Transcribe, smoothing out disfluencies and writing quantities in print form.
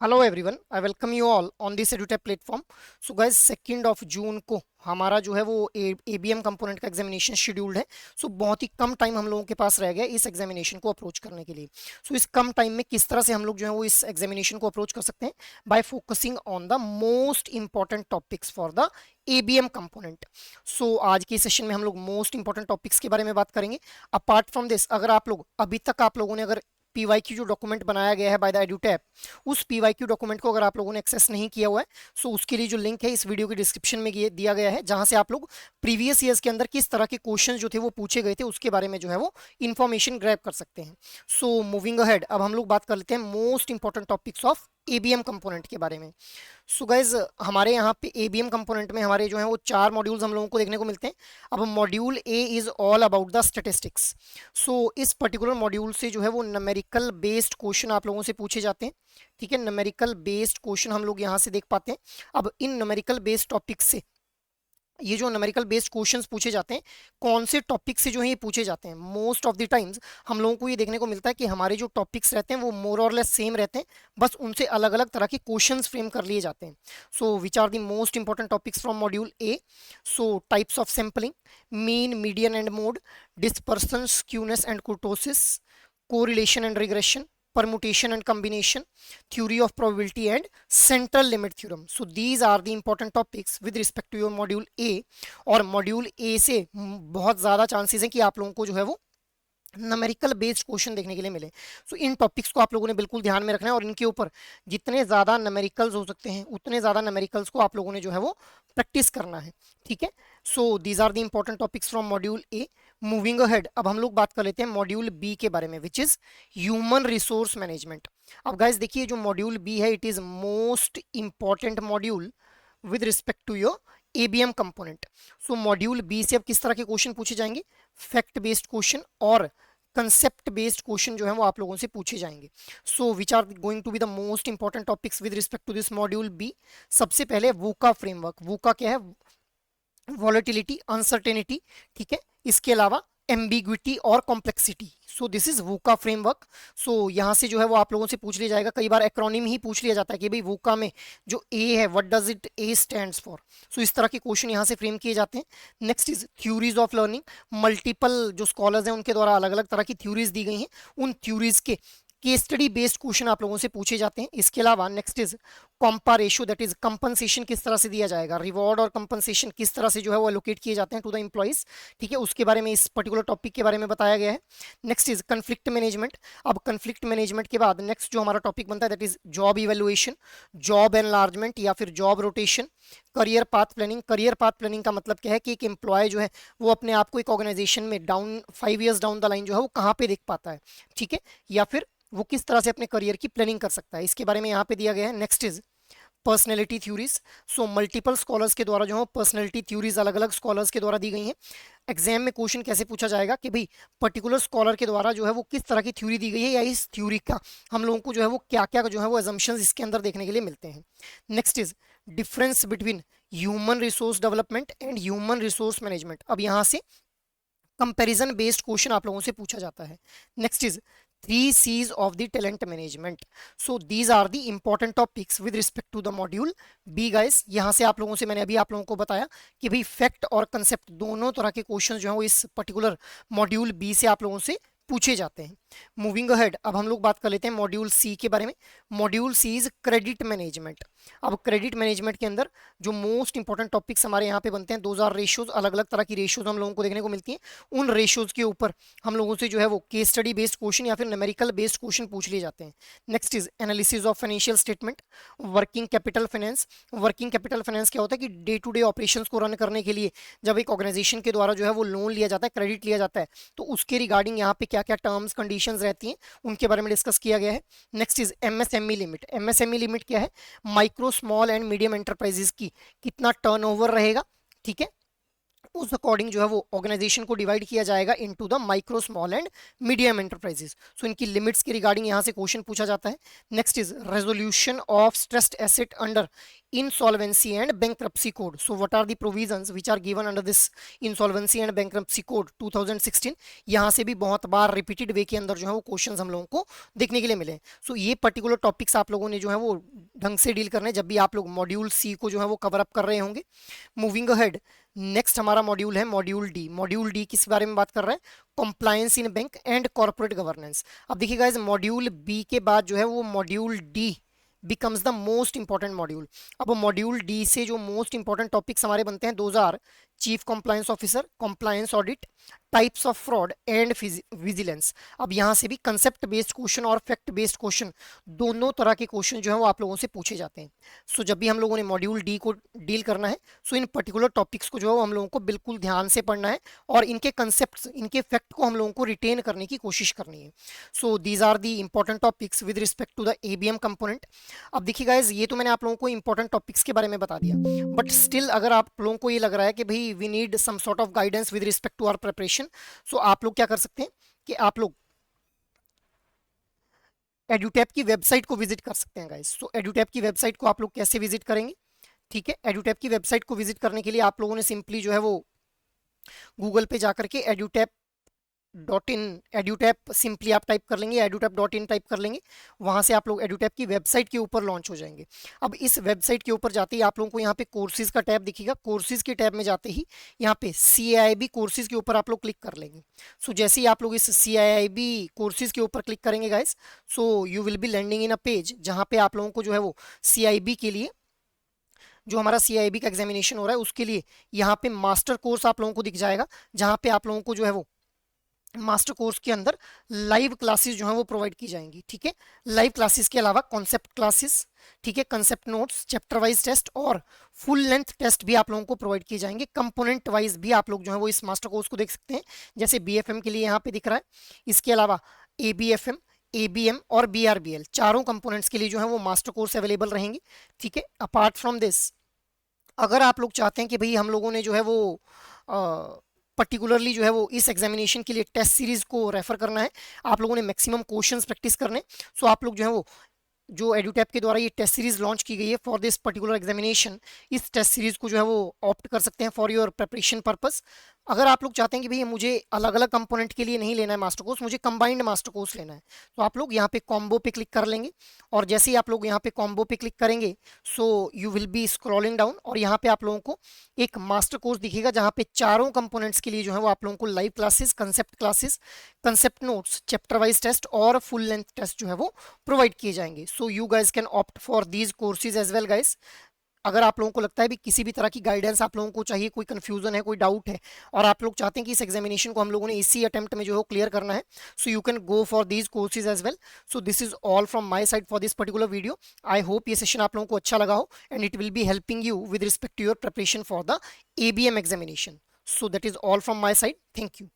Hello everyone, I welcome you all on this edutech platform. So guys, 2 जून को हमारा जो है वो एबीएम कंपोनेंट का एग्जामिनेशन शेड्यूल्ड है। सो बहुत ही कम टाइम हम लोगों के पास रह गया इस एग्जामिनेशन को अप्रोच करने के लिए। सो इस कम टाइम में किस तरह से हम लोग जो है वो इस एग्जामिनेशन को अप्रोच कर सकते हैं, by focusing on the most important topics for the ABM component. So आज के सेशन में हम लोग मोस्ट इंपॉर्टेंट टॉपिक्स के बारे में बात करेंगे। अपार्ट फ्रॉम दिस, अगर आप लोग अभी तक आप लोगों ने अगर पीवाईक्यू जो डॉक्यूमेंट बनाया गया है बाय द एडुटैप, उस पीवाईक्यू डॉक्यूमेंट को अगर आप लोगों ने एक्सेस नहीं किया हुआ है, सो उसके लिए जो लिंक है इस वीडियो के डिस्क्रिप्शन में दिया गया है, जहां से आप लोग प्रीवियस ईयर्स के अंदर किस तरह के क्वेश्चंस जो थे वो पूछे गए थे उसके बारे में जो है वो इन्फॉर्मेशन ग्रैब कर सकते हैं। सो मूविंग अहेड, अब हम लोग बात कर लेते हैं most important topics of ABM component के बारे में। सो गाइज, हमारे यहाँ पे एबीएम कंपोनेंट में हमारे जो है वो 4 मॉड्यूल्स हम लोगों को देखने को मिलते हैं। अब module A is all about the statistics. So इस पर्टिकुलर मॉड्यूल से जो है वो न्यूमेरिकल बेस्ड क्वेश्चन आप लोगों से पूछे जाते हैं। ठीक है, न्यूमेरिकल बेस्ड क्वेश्चन हम लोग यहाँ से देख पाते हैं। अब इन न्यूमेरिकल बेस्ड टॉपिक से ये जो न्यूमेरिकल बेस्ड क्वेश्चंस पूछे जाते हैं, कौन से टॉपिक से जो है ये पूछे जाते हैं, मोस्ट ऑफ द टाइम्स हम लोगों को ये देखने को मिलता है कि हमारे जो टॉपिक्स रहते हैं वो मोर और लेस सेम रहते हैं, बस उनसे अलग अलग तरह के क्वेश्चंस फ्रेम कर लिए जाते हैं। So which are the most important topics from module A? So types of sampling, mean, median and mode, dispersion, skewness and kurtosis, correlation and regression, permutation and combination, theory of probability and central limit theorem. So these are the important topics with respect to your module A। और module A से बहुत ज़्यादा chances हैं कि आप लोगों को जो है वो न्यूमेरिकल बेस्ड क्वेश्चन देखने के लिए मिले। सो इन टॉपिक्स को आप लोगों ने बिल्कुल ध्यान में रखना है और इनके ऊपर जितने ज़्यादा न्यूमेरिकल्स हो सकते हैं उतने ज़्यादा न्यूमेरिकल्स को आप लोगों ने जो है वो प्रैक्टिस करना है। ठीक है, so these are the important topics from module A. Moving ahead, अब हम लोग बात कर लेते हैं मॉड्यूल बी के बारे में, which is human resource management. अब गाइस देखिए, जो मॉड्यूल बी है it is most important module with respect to your ABM component. So module B से अब किस तरह के क्वेश्चन पूछे जाएंगे? फैक्ट बेस्ड क्वेश्चन और कंसेप्ट बेस्ड क्वेश्चन जो है वो आप लोगों से पूछे जाएंगे। So which are going to be the most important topics with respect to this module B? सबसे पहले वूका फ्रेमवर्क। वूका क्या है? Volatility, uncertainty. ठीक है, इसके अलावा एम्बिग्विटी और complexity. So this is VUCA framework. So यहाँ से जो है वो आप लोगों से पूछ लिया जाएगा, कई बार एक्रोनिम ही पूछ लिया जाता है कि भाई वूका में जो ए है what does it A stands for. So इस तरह के क्वेश्चन यहाँ से फ्रेम किए जाते हैं। Next is theories of learning. Multiple जो स्कॉलर्स हैं उनके द्वारा अलग अलग तरह की थ्योरीज दी गई हैं, उन थ्योरीज के केस स्टडी बेस्ड क्वेश्चन आप लोगों से पूछे जाते हैं। इसके अलावा next is compa ratio, that is compensation किस तरह से दिया जाएगा, रिवॉर्ड और कंपनसेशन किस तरह से जो है वो एलोकेट किए जाते हैं टू द एम्प्लॉइज। ठीक है, उसके बारे में इस पर्टिकुलर टॉपिक के बारे में बताया गया है। Next is conflict management. अब कन्फ्लिक्ट मैनेजमेंट के बाद नेक्स्ट जो हमारा टॉपिक बनता है that is job evaluation, job enlargement या फिर job rotation, career path planning. Career path planning का मतलब क्या है कि एक एम्प्लॉय जो है वो अपने आप को एक ऑर्गेनाइजेशन में down 5 years down the line जो है वो कहाँ पे देख पाता है। ठीक है, या फिर वो किस तरह से अपने करियर की प्लानिंग कर सकता है, इसके बारे में यहाँ पे दिया गया है। Next is personality theories. So multiple scholars के द्वारा जो है पर्सनैलिटी थ्योरीज अलग अलग स्कॉलर्स के द्वारा दी गई हैं। एग्जाम में क्वेश्चन कैसे पूछा जाएगा कि भाई पर्टिकुलर स्कॉलर के द्वारा जो है वो किस तरह की थ्योरी दी गई है, या इस थ्योरी का हम लोगों को जो है वो क्या क्या जो है वो एजम्पशंस इसके अंदर देखने के लिए मिलते हैं। Next is difference between human resource development and human resource management. अब यहाँ से कंपैरिजन बेस्ड क्वेश्चन आप लोगों से पूछा जाता है। Next is 3 C's of the talent management. So these are the important topics with respect to the module B guys। यहाँ से आप लोगों से मैंने अभी आप लोगों को बताया कि भाई फैक्ट और कंसेप्ट दोनों तरह के क्वेश्चन जो हैं वो इस पर्टिकुलर मॉड्यूल बी से आप लोगों से पूछे जाते हैं। मूविंग अहेड, अब हम लोग बात कर लेते हैं मॉड्यूल सी के बारे में। Module C is credit management. अब क्रेडिट मैनेजमेंट के अंदर जो मोस्ट इंपॉर्टेंट टॉपिक्स हमारे यहाँ पे बनते हैं, 2000 रेशियोज, अलग अलग तरह की रेशियोज हम लोगों को देखने को मिलती हैं। उन रेशियोज के ऊपर हम लोगों से जो है वो केस स्टडी बेस्ड क्वेश्चन या फिर न्यूमेरिकल बेस्ड क्वेश्चन पूछ लिए जाते हैं। Next is analysis of financial statement, working capital finance. Working capital finance क्या होता है कि डे टू डे ऑपरेशंस को रन करने के लिए जब एक ऑर्गेनाइजेशन के द्वारा जो है वो लोन लिया जाता है, क्रेडिट लिया जाता है, तो उसके रिगार्डिंग यहाँ पे क्या क्या टर्म्स कंडीशंस रहती हैं उनके बारे में डिस्कस किया गया है। Next is MSME limit. MSME limit क्या है? Micro small and medium enterprises की कितना टर्नओवर रहेगा। ठीक है, उस अकॉर्डिंग जो है वो ऑर्गेनाइजेशन को डिवाइड किया जाएगा into the micro small and medium enterprises. So इनकी लिमिट्स के रिगार्डिंग यहाँ से क्वेश्चन पूछा जाता है। Next is resolution of stressed asset under insolvency and bankruptcy code. So what are the provisions which are given under this insolvency and bankruptcy code 2016? यहाँ से भी बहुत बार रिपीटेड वे के अंदर जो है वो क्वेश्चंस हम लोगों को देखने के लिए मिले। सो ये पर्टिकुलर टॉपिक्स आप लोगों ने जो है वो ढंग से डील करने जब भी आप लोग मॉड्यूल सी को जो है वो कवर अप कर रहे होंगे। मूविंग अहेड, नेक्स्ट हमारा मॉड्यूल है मॉड्यूल डी। मॉड्यूल डी किस बारे में बात कर रहा है? Compliance in bank and corporate governance. अब देखिए गाइस, मॉड्यूल बी के बाद जो है वो module D becomes the most important module. अब मॉड्यूल डी से जो मोस्ट इंपॉर्टेंट टॉपिक्स हमारे बनते हैं, those are chief compliance officer, compliance audit, types of fraud and vigilance. अब यहाँ से भी कंसेप्ट बेस्ड क्वेश्चन और फैक्ट बेस्ड क्वेश्चन दोनों तरह के क्वेश्चन जो है वो आप लोगों से पूछे जाते हैं। सो जब भी हम लोगों ने मॉड्यूल डी को डील करना है, सो इन पर्टिकुलर टॉपिक्स को जो है वो हम लोगों को बिल्कुल ध्यान से पढ़ना है और इनके कंसेप्ट, इनके फैक्ट को हम लोगों को रिटेन करने की कोशिश करनी है। So these are the important topics with respect to the ABM component. अब देखिए गाइज, ये तो मैंने आप लोगों को इंपॉर्टेंट टॉपिक्स के बारे में बता दिया, बट स्टिल अगर आप लोगों को ये लग रहा है कि भाई we need some sort of guidance with respect to our preparation, so आप लोग क्या कर सकते हैं कि आप लोग एडुटैप की वेबसाइट को विजिट कर सकते हैं गाइस। सो एडुटैप की वेबसाइट को आप लोग कैसे विजिट करेंगे? ठीक है, एडुटैप की वेबसाइट को विजिट करने के लिए आप लोगों ने सिंपली जो है वो गूगल पे जाकर के edutap.in, एडुटैप सिंपली आप टाइप कर लेंगे, edutap.in टाइप कर लेंगे, वहां से आप लोग एडुटैप की वेबसाइट के ऊपर लॉन्च हो जाएंगे। अब इस वेबसाइट के ऊपर जाते ही आप लोगों को यहाँ पे कोर्सेज का टैब दिखेगा। कोर्सेज के टैब में जाते ही यहाँ पे CIIB कोर्सेज के ऊपर आप लोग क्लिक कर लेंगे। सो जैसे ही आप लोग इस CIIB कोर्सेज के ऊपर क्लिक करेंगे guys, so you will be landing in a page जहाँ पे आप लोगों को जो है वो CIB के लिए, जो हमारा CIB का एग्जामिनेशन हो रहा है उसके लिए यहाँ पे मास्टर कोर्स आप लोगों को दिख जाएगा, जहाँ पे आप लोगों को जो है वो मास्टर कोर्स के अंदर लाइव क्लासेस जो है वो प्रोवाइड की जाएंगी। ठीक है, लाइव क्लासेस के अलावा कॉन्सेप्ट क्लासेस, ठीक है, concept notes, chapter wise test और फुल लेंथ टेस्ट भी आप लोगों को प्रोवाइड किए जाएंगे। कंपोनेंट वाइज भी आप लोग जो है वो इस मास्टर कोर्स को देख सकते हैं, जैसे BFM के लिए यहाँ पे दिख रहा है। इसके अलावा ABFM, ABM और BRBL चारों कंपोनेंट्स के लिए जो है वो मास्टर कोर्स अवेलेबल रहेंगे। ठीक है, अपार्ट फ्रॉम दिस, अगर आप लोग चाहते हैं कि भाई हम लोगों ने जो है वो पर्टिकुलरली जो है वो इस एग्जामिनेशन के लिए टेस्ट सीरीज को रेफर करना है, आप लोगों ने मैक्सिमम क्वेश्चंस प्रैक्टिस करने, सो आप लोग जो है वो जो एडुटैप के द्वारा ये टेस्ट सीरीज लॉन्च की गई है फॉर दिस पर्टिकुलर एग्जामिनेशन, इस टेस्ट सीरीज को जो है वो ऑप्ट कर सकते हैं फॉर योर प्रिपरेशन पर्पस। अगर आप लोग चाहते हैं कि भैया मुझे अलग अलग कंपोनेंट के लिए नहीं लेना है मास्टर कोर्स, मुझे कंबाइंड मास्टर कोर्स लेना है, तो आप लोग यहाँ पे कॉम्बो पे क्लिक कर लेंगे और जैसे ही आप लोग यहाँ पे कॉम्बो पे क्लिक करेंगे, सो you will B scrolling down और यहाँ पे आप लोगों को एक मास्टर कोर्स दिखेगा जहाँ पे चारों कंपोनेंट्स के लिए जो है वो आप लोगों को live classes, concept notes, chapter wise test और फुल लेंथ टेस्ट जो है वो प्रोवाइड किए जाएंगे। So you guys can opt for these courses as well guys. अगर आप लोगों को लगता है भी किसी भी तरह की गाइडेंस आप लोगों को चाहिए, कोई कंफ्यूजन है, कोई डाउट है और आप लोग चाहते हैं कि इस एग्जामिनेशन को हम लोगों ने इसी अटेम्प्ट में जो है क्लियर करना है, so you can go for these courses as well. So this is all from my side for this particular video. I hope ये सेशन आप लोगों को अच्छा लगा हो and it will be helping you with respect to your preparation for the ABM examination. So that is all from my side. Thank you.